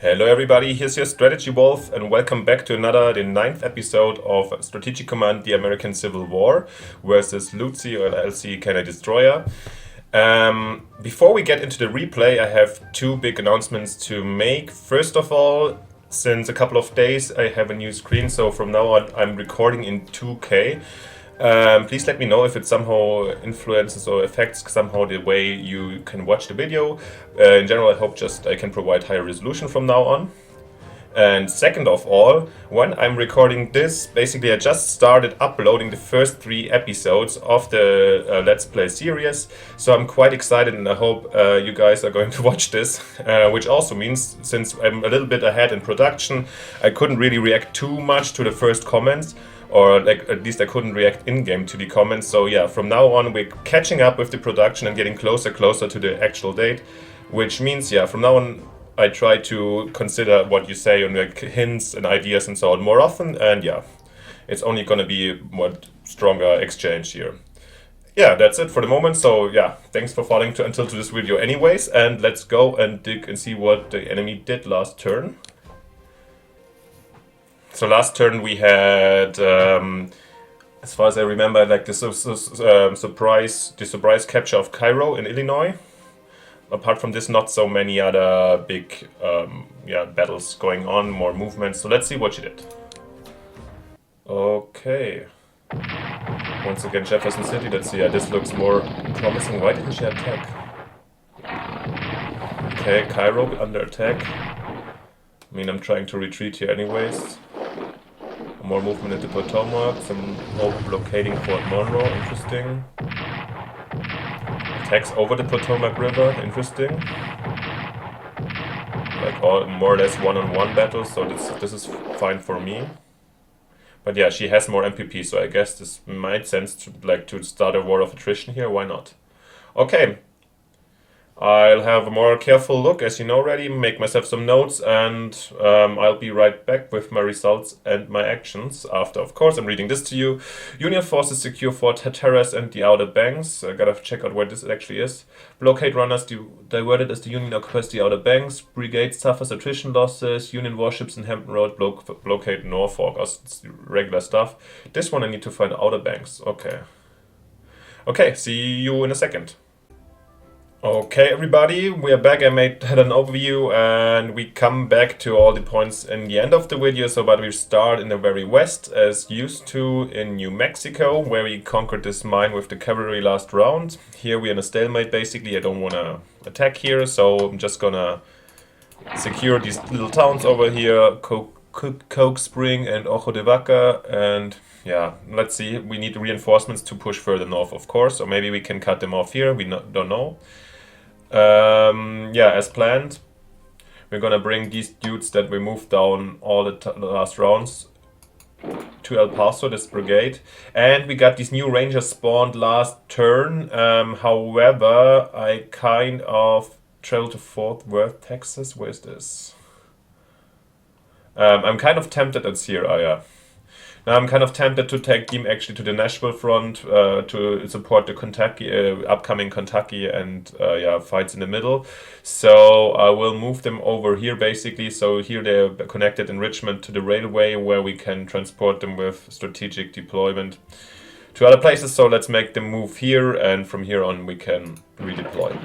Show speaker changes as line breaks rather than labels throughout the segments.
Hello everybody, here's your Strategy Wolf and welcome back to the ninth episode of Strategic Command The American Civil War versus LUTZI or LCanidestroyer. Before we get into the replay, I have two big announcements to make. First of all, since a couple of days I have a new screen, so from now on I'm recording in 2K. Please let me know if it somehow influences or affects somehow the way you can watch the video. In general, I hope I can provide higher resolution from now on. And second of all, when I'm recording this, basically I just started uploading the first 3 episodes of the Let's Play series. So I'm quite excited and I hope you guys are going to watch this. Which also means, since I'm a little bit ahead in production, I couldn't really react too much to the first comments. Or at least I couldn't react in-game to the comments. So yeah, from now on we're catching up with the production and getting closer to the actual date. Which means, yeah, from now on I try to consider what you say and like hints and ideas and so on more often. And yeah, it's only gonna be a more stronger exchange here. Yeah, that's it for the moment. So yeah, thanks for following until this video anyways. And let's go and dig and see what the enemy did last turn. So last turn we had, as far as I remember, like the surprise capture of Cairo in Illinois. Apart from this, not so many other big battles going on, more movements. So let's see what she did. Okay. Once again, Jefferson City. Let's see. Yeah, this looks more promising. Why didn't she attack? Okay, Cairo under attack. I mean, I'm trying to retreat here anyways. More movement into Potomac, some blockading Fort Monroe, interesting. Attacks over the Potomac River, interesting. Like all more or less one-on-one battles, so this is fine for me. But yeah, she has more MPP, so I guess this might sense to start a war of attrition here. Why not? Okay. I'll have a more careful look, as you know already, make myself some notes, and I'll be right back with my results and my actions. After, of course, I'm reading this to you. Union forces secure Fort Hatteras and the Outer Banks. I gotta check out where this actually is. Blockade runners diverted as the Union occupies the Outer Banks. Brigade suffers attrition losses. Union warships in Hampton Road blockade Norfolk. It's regular stuff. This one I need to find Outer Banks. Okay. Okay, see you in a second. Okay everybody, we are back. I had an overview and we come back to all the points in the end of the video. So but we start in the very west as used to in New Mexico, where we conquered this mine with the cavalry last round. Here we're in a stalemate basically. I don't want to attack here, so I'm just gonna secure these little towns over here, Coke Spring and Ojo de Vaca, and yeah, let's see. We need reinforcements to push further north, of course, or maybe we can cut them off here. We don't know. Yeah, as planned, we're gonna bring these dudes that we moved down all the last rounds to El Paso, this brigade, and we got these new rangers spawned last turn. However, I kind of traveled to Fort Worth, Texas. Where's this? I'm kind of tempted at Sierra. Now I'm kind of tempted to take them actually to the Nashville front to support the upcoming Kentucky and fights in the middle. So I will move them over here basically. So here they're connected in Richmond to the railway, where we can transport them with strategic deployment to other places. So let's make them move here, and from here on we can redeploy.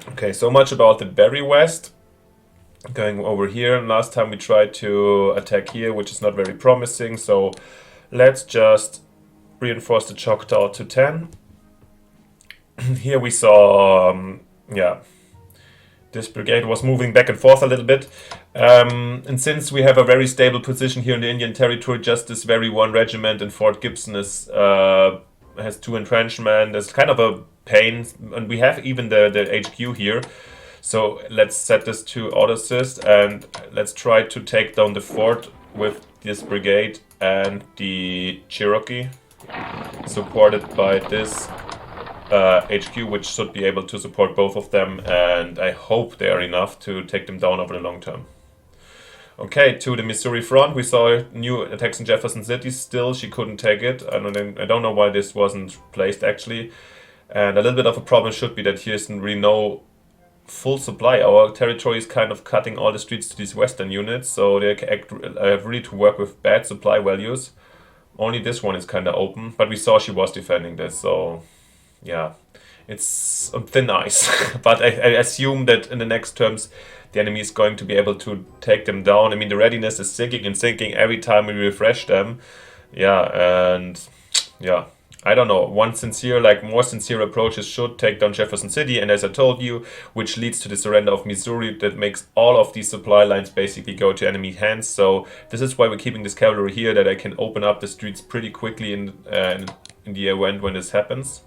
Okay, so much about the very west. Going over here, last time we tried to attack here, which is not very promising, so let's just reinforce the Choctaw to 10. Here we saw, this brigade was moving back and forth a little bit, and since we have a very stable position here in the Indian Territory, just this very one regiment in Fort Gibson has 2 entrenchment. There's kind of a pain, and we have even the HQ here. So let's set this to auto assist and let's try to take down the fort with this brigade and the Cherokee, supported by this HQ, which should be able to support both of them, and I hope they are enough to take them down over the long term. Okay, to the Missouri front, we saw new attacks in Jefferson City. Still, she couldn't take it. I don't know why this wasn't placed actually. And a little bit of a problem should be that here isn't really no full supply. Our territory is kind of cutting all the streets to these western units, so they have really to work with bad supply values. Only this one is kind of open, but we saw she was defending this, so yeah, it's on thin ice. But I assume that in the next terms the enemy is going to be able to take them down. I mean, the readiness is sinking and sinking every time we refresh them. Yeah, and yeah, I don't know. One sincere, like more sincere approaches should take down Jefferson City, and as I told you, which leads to the surrender of Missouri, that makes all of these supply lines basically go to enemy hands. So this is why we're keeping this cavalry here, that I can open up the streets pretty quickly in the event when this happens.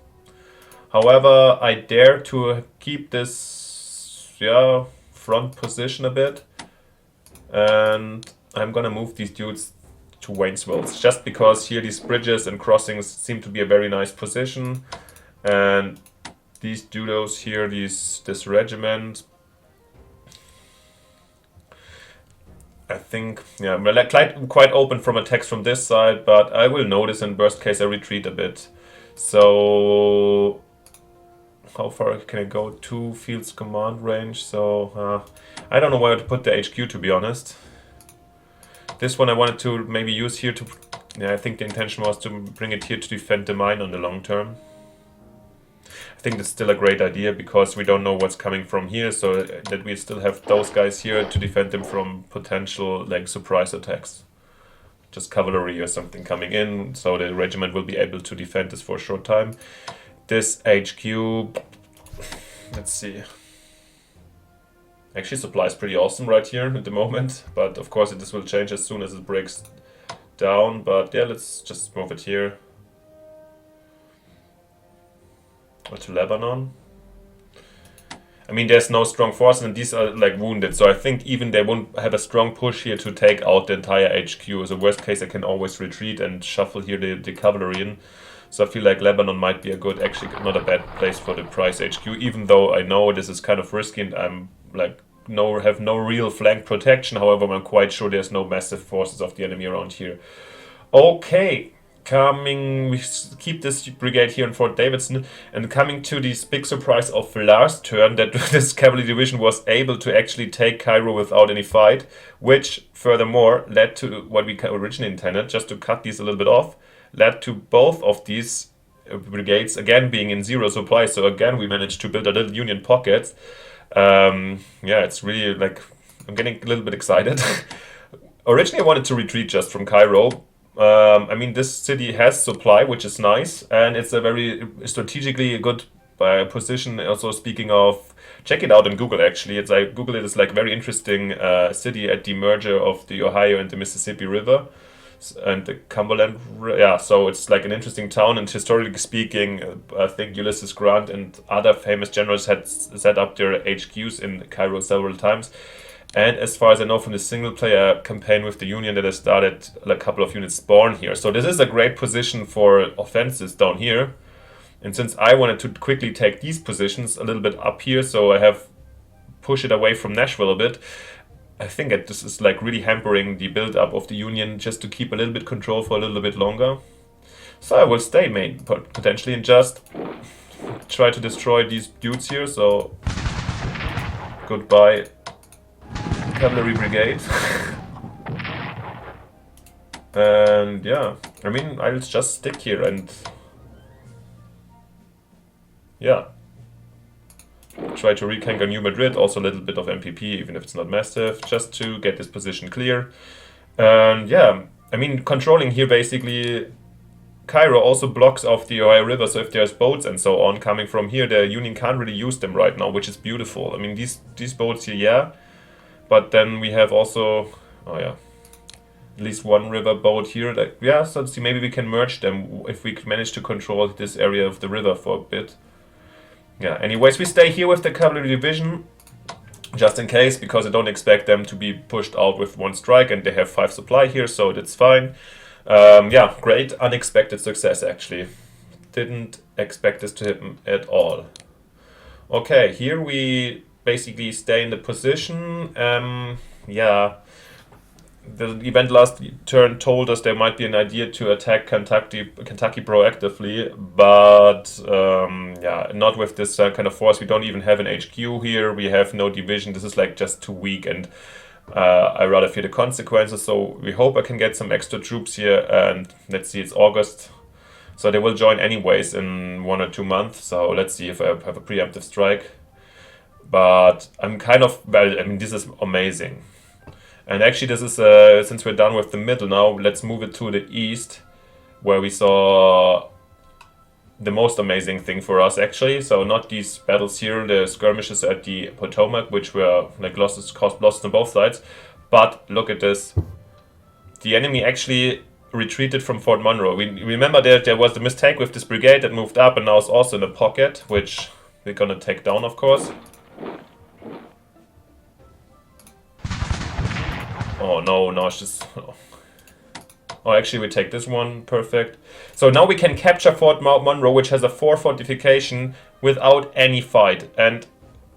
However, I dare to keep this, yeah, front position a bit, and I'm gonna move these dudes to Waynesville, just because here these bridges and crossings seem to be a very nice position, and these dudos here, this regiment, I think, yeah, we're quite open from attacks from this side, but I will notice in worst case I retreat a bit. So how far can I go? 2 fields command range, so I don't know where to put the HQ, to be honest. This one I wanted to maybe use here to, yeah, I think the intention was to bring it here to defend the mine on the long term. I think that's still a great idea, because we don't know what's coming from here, so that we still have those guys here to defend them from potential like surprise attacks. Just cavalry or something coming in, so the regiment will be able to defend this for a short time. This HQ, let's see. Actually, supply is pretty awesome right here at the moment, but of course this will change as soon as it breaks down. But yeah, let's just move it here. Or to Lebanon. I mean, there's no strong force, and these are like wounded, so I think even they won't have a strong push here to take out the entire HQ. As a worst case, I can always retreat and shuffle here the cavalry in. So I feel like Lebanon might be a good, actually not a bad place for the Price HQ, even though I know this is kind of risky and I'm like have no real flank protection. However, I'm quite sure there's no massive forces of the enemy around here. Okay, we keep this brigade here in Fort Davidson, and coming to this big surprise of last turn, that this cavalry division was able to actually take Cairo without any fight, which furthermore led to what we originally intended, just to cut these a little bit off, led to both of these brigades again being in zero supply. So again, we managed to build a little Union pocket. Yeah, it's really like, I'm getting a little bit excited. Originally I wanted to retreat just from Cairo. I mean, this city has supply, which is nice, and it's a very strategically good position. Also, speaking of, check it out on Google actually. It's like Google it is like very interesting city at the merger of the Ohio and the Mississippi River and the Cumberland. Yeah, so it's like an interesting town, and historically speaking, I think Ulysses Grant and other famous generals had set up their HQs in Cairo several times. And as far as I know from the single player campaign with the Union, that has started, a couple of units spawn here. So this is a great position for offenses down here. And since I wanted to quickly take these positions a little bit up here, so I have pushed it away from Nashville a bit, I think that this is like really hampering the build up of the Union, just to keep a little bit control for a little bit longer. So I will stay main potentially and just try to destroy these dudes here. So goodbye cavalry brigade. And yeah, I mean, I'll just stick here and yeah, try to reconquer New Madrid, also a little bit of MPP, even if it's not massive, just to get this position clear. And yeah, I mean, controlling here basically, Cairo also blocks off the Ohio River, so if there's boats and so on coming from here, the Union can't really use them right now, which is beautiful. I mean, these boats here, yeah, but then we have also, oh yeah, at least one river boat here. Like, yeah, so see, maybe we can merge them if we manage to control this area of the river for a bit. Yeah, anyways, we stay here with the cavalry division, just in case, because I don't expect them to be pushed out with one strike, and they have 5 supply here, so that's fine. Yeah, great, unexpected success actually. Didn't expect this to happen at all. Okay, here we basically stay in the position. Yeah, the event last turn told us there might be an idea to attack Kentucky proactively, but yeah, not with this kind of force. We don't even have an HQ here. We have no division. This is like just too weak, and I rather fear the consequences. So we hope I can get some extra troops here, and let's see, it's August. So they will join anyways in 1 or 2 months. So let's see if I have a preemptive strike. But I'm kind of, well, I mean, this is amazing. And actually this is, since we're done with the middle now, let's move it to the east, where we saw the most amazing thing for us actually. So not these battles here, the skirmishes at the Potomac, which were like caused losses on both sides. But look at this. The enemy actually retreated from Fort Monroe. We remember that there was the mistake with this brigade that moved up and now is also in a pocket, which we're gonna take down, of course. Oh no, no, it's just... Oh, actually we take this one, perfect. So now we can capture Fort Monroe, which has a 4 fortification without any fight.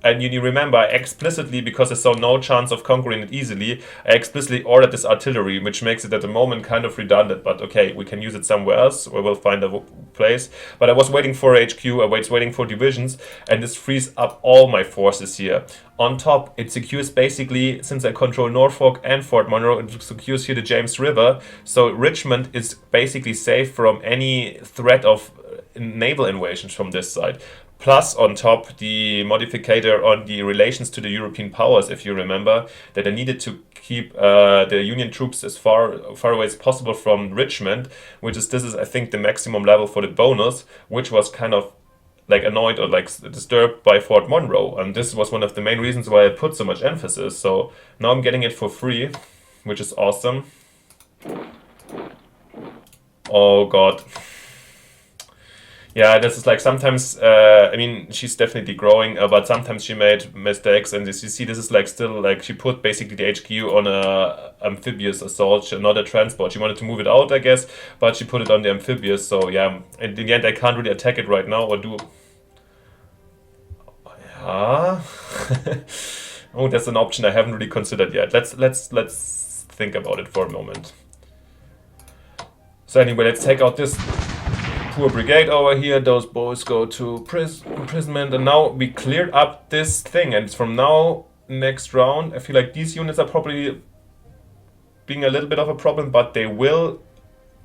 And you remember, I explicitly, because I saw no chance of conquering it easily, I explicitly ordered this artillery, which makes it at the moment kind of redundant. But okay, we can use it somewhere else, or we'll find a place. But I was waiting for HQ, I was waiting for divisions, and this frees up all my forces here. On top, it secures basically, since I control Norfolk and Fort Monroe, it secures here the James River. So Richmond is basically safe from any threat of naval invasions from this side. Plus, on top, the modificator on the relations to the European powers, if you remember, that I needed to keep the Union troops as far away as possible from Richmond, this is, I think, the maximum level for the bonus, which was kind of like annoyed or like disturbed by Fort Monroe. And this was one of the main reasons why I put so much emphasis. So now I'm getting it for free, which is awesome. Oh, God. Yeah, this is like sometimes, I mean, she's definitely growing, but sometimes she made mistakes. And as you see, this is like still like she put basically the HQ on a amphibious assault, not a transport. She wanted to move it out, I guess, but she put it on the amphibious. So yeah, in the end, I can't really attack it right now or do. Yeah. Oh, that's an option I haven't really considered yet. Let's think about it for a moment. So anyway, let's take out this poor brigade over here. Those boys go to imprisonment, and now we cleared up this thing. And from now, next round, I feel like these units are probably being a little bit of a problem, but they will.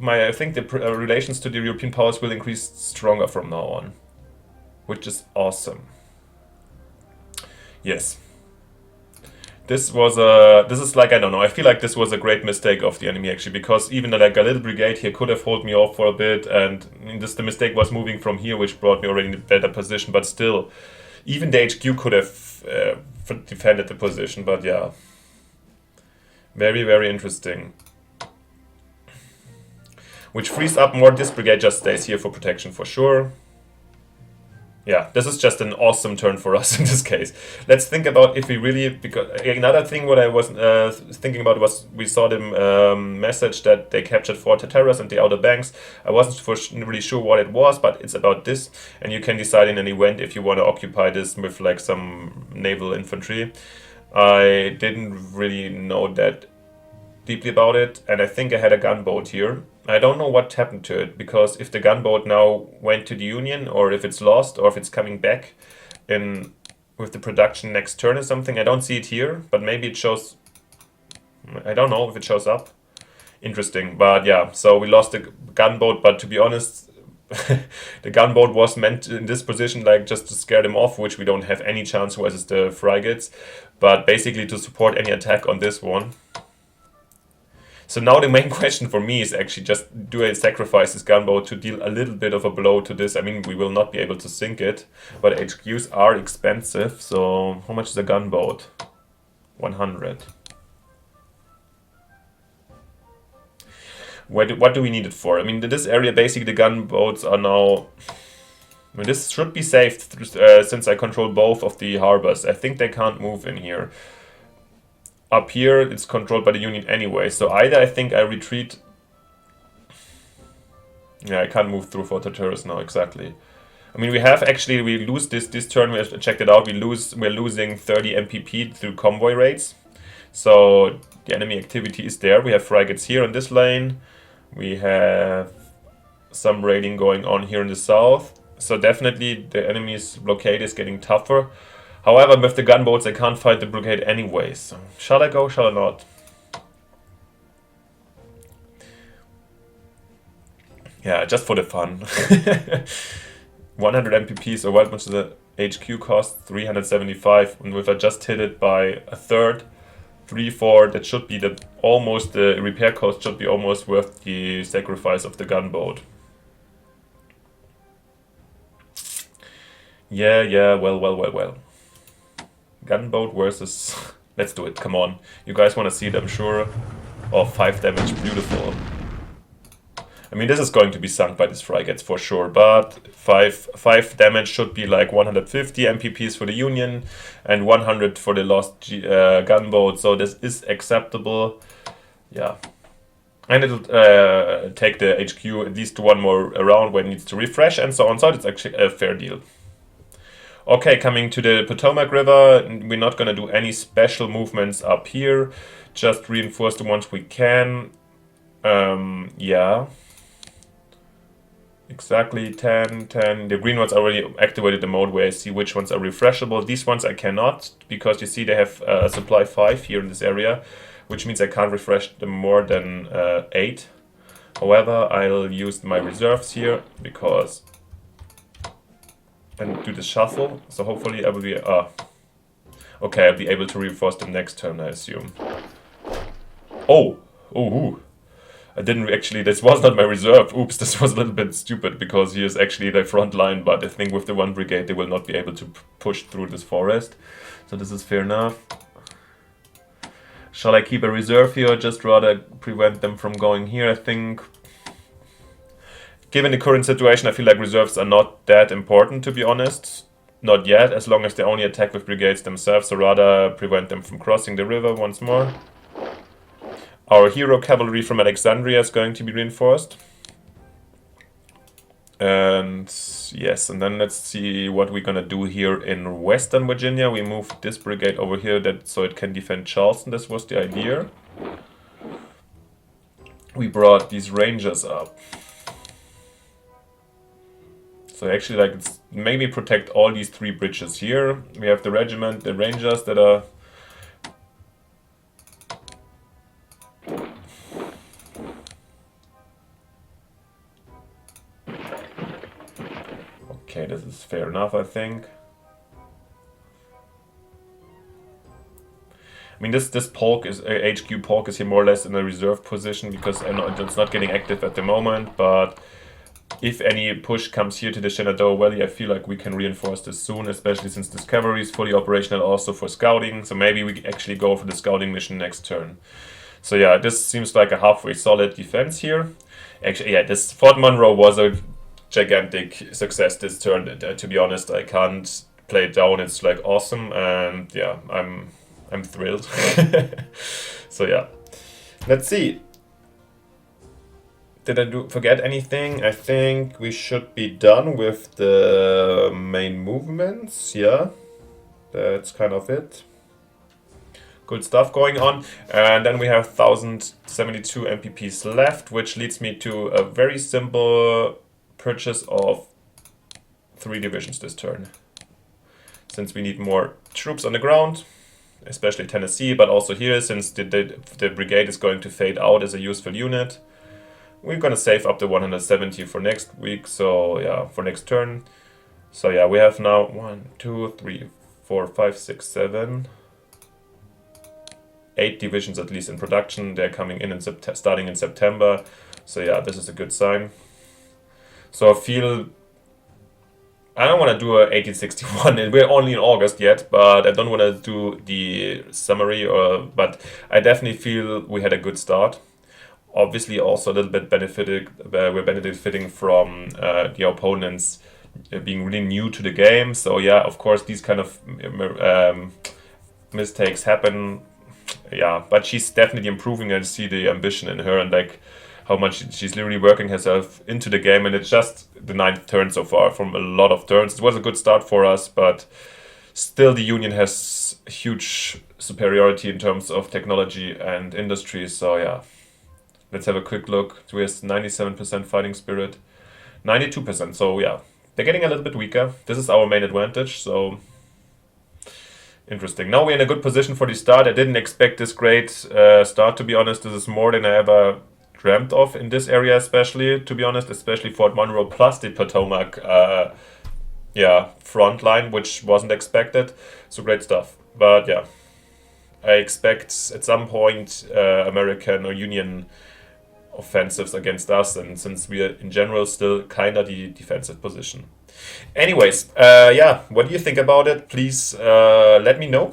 I think the relations to the European powers will increase stronger from now on, which is awesome. Yes. This is like, I don't know, I feel like this was a great mistake of the enemy actually, because even like a little brigade here could have held me off for a bit, and the mistake was moving from here, which brought me already in a better position, but still, even the HQ could have defended the position, but yeah. Very, very interesting. Which frees up more, this brigade just stays here for protection for sure. Yeah, this is just an awesome turn for us in this case. Let's think about if we really, because another thing what I was thinking about was we saw the message that they captured Fort Hatteras and the Outer Banks. I wasn't really sure what it was, but it's about this, and you can decide in an event if you want to occupy this with like some naval infantry. I didn't really know that deeply about it, and I think I had a gunboat here. I don't know what happened to it, because if the gunboat now went to the Union, or if it's lost, or if it's coming back with the production next turn or something. I don't see it here, but maybe it shows. I don't know if it shows up. Interesting, but yeah, so we lost the gunboat, but to be honest, the gunboat was meant in this position like just to scare them off, which we don't have any chance versus the frigates, but basically to support any attack on this one. So now the main question for me is actually just, do I sacrifice this gunboat to deal a little bit of a blow to this? I mean, we will not be able to sink it, but HQs are expensive. So how much is a gunboat? 100. What do we need it for? I mean, this area, basically the gunboats are now... I mean, this should be safe since I control both of the harbors. I think they can't move in here. Up here, it's controlled by the Union anyway, so either I think I retreat... Yeah, I can't move through Fort Hatteras now, exactly. I mean, we lose this turn, we checked it out, we're losing 30 MPP through convoy raids. So The enemy activity is there. We have frigates here in this lane. We have some raiding going on here in the south. So definitely the enemy's blockade is getting tougher. However, with the gunboats, I can't fight the blockade anyway. So shall I go, shall I not? Yeah, just for the fun. 100 MPP, so what much the HQ cost? 375. And if I just hit it by a third, 3-4, that should be almost the repair cost should be almost worth the sacrifice of the gunboat. Yeah, well. Gunboat versus... Let's do it, come on. You guys want to see it, I'm sure. Oh, 5 damage, beautiful. I mean, this is going to be sunk by these frigates for sure, but 5 damage should be like 150 MPPs for the Union and 100 for the lost gunboat, so this is acceptable. Yeah. And it'll take the HQ at least one more round when it needs to refresh and so on, so it's actually a fair deal. Okay, coming to the Potomac River, we're not going to do any special movements up here, just reinforce the ones we can. Yeah. Exactly, 10. The green ones already activated the mode where I see which ones are refreshable. These ones I cannot, because you see they have supply 5 here in this area, which means I can't refresh them more than 8. However, I'll use my reserves here, because... and do the shuffle, so hopefully I will be... okay, I'll be able to reinforce them next turn, I assume. Oh! Ooh. I didn't actually, this was not my reserve. Oops, this was a little bit stupid because he is actually the front line, but I think with the 1 brigade they will not be able to push through this forest. So this is fair enough. Shall I keep a reserve here or just rather prevent them from going here? I think, given the current situation, I feel like reserves are not that important, to be honest. Not yet, as long as they only attack with brigades themselves, so rather prevent them from crossing the river once more. Our hero cavalry from Alexandria is going to be reinforced. And yes, and then let's see what we're gonna do here in Western Virginia. We moved this brigade over here so it can defend Charleston. This was the idea. We brought these rangers up. So actually, like, it's maybe protect all these 3 bridges here. We have the regiment, the rangers that are... Okay, this is fair enough, I think. I mean, this polk is HQ polk is here more or less in a reserve position because I know it's not getting active at the moment. But if any push comes here to the Shenandoah Valley, I feel like we can reinforce this soon, especially since this cavalry is fully operational also for scouting. So maybe we actually go for the scouting mission next turn. So yeah, this seems like a halfway solid defense here. Actually, yeah, this Fort Monroe was a gigantic success this turn. To be honest, I can't play it down. It's like awesome, and yeah, I'm thrilled. So yeah, let's see. Did I forget anything? I think we should be done with the main movements. Yeah, that's kind of it. Good stuff going on. And then we have 1072 MPPs left, which leads me to a very simple purchase of 3 divisions this turn. Since we need more troops on the ground, especially Tennessee, but also here, since the brigade is going to fade out as a useful unit. We're gonna save up to 170 for next week, so yeah, for next turn. So yeah, we have now 1, 2, 3, 4, 5, 6, 7, 8 divisions at least in production. They're coming in starting in September. So yeah, this is a good sign. So I feel I don't want to do a 1861. We're only in August yet, but I don't want to do the summary. But I definitely feel we had a good start. Obviously, also a little bit we're benefiting from the opponents being really new to the game. So yeah, of course, these kind of mistakes happen. Yeah, but she's definitely improving, and see the ambition in her, and like how much she's literally working herself into the game. And it's just the 9th turn so far from a lot of turns. It was a good start for us, but still the Union has huge superiority in terms of technology and industry. So yeah, let's have a quick look. So we have 97% fighting spirit, 92%. So yeah, they're getting a little bit weaker. This is our main advantage. So interesting. Now we're in a good position for the start. I didn't expect this great start, to be honest. This is more than I ever dreamt of in this area, especially, to be honest, especially Fort Monroe plus the Potomac front line, which wasn't expected. So great stuff. But yeah, I expect at some point American or Union offensives against us, and since we are in general still kind of the defensive position. Anyways, yeah, what do you think about it? Please let me know.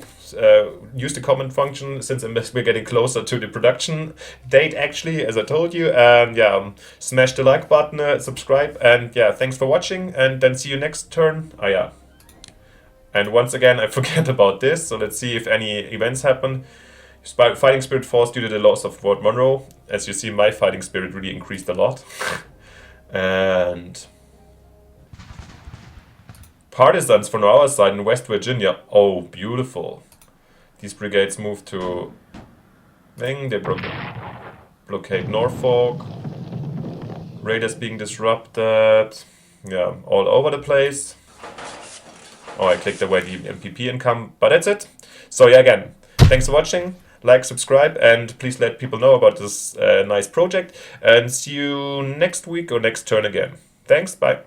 Use the comment function since we're getting closer to the production date, actually, as I told you. And yeah, smash the like button, subscribe, and yeah, thanks for watching, and then see you next turn. Oh yeah. And once again, I forget about this, so let's see if any events happen. Fighting spirit falls due to the loss of Fort Monroe. As you see, my fighting spirit really increased a lot. And partisans from our side in West Virginia. Oh, beautiful. These brigades move to They blockade Norfolk. Raiders being disrupted. Yeah, all over the place. Oh, I clicked away the MPP income, but that's it. So yeah, again, thanks for watching. Like, subscribe, and please let people know about this nice project. And see you next week or next turn again. Thanks, bye.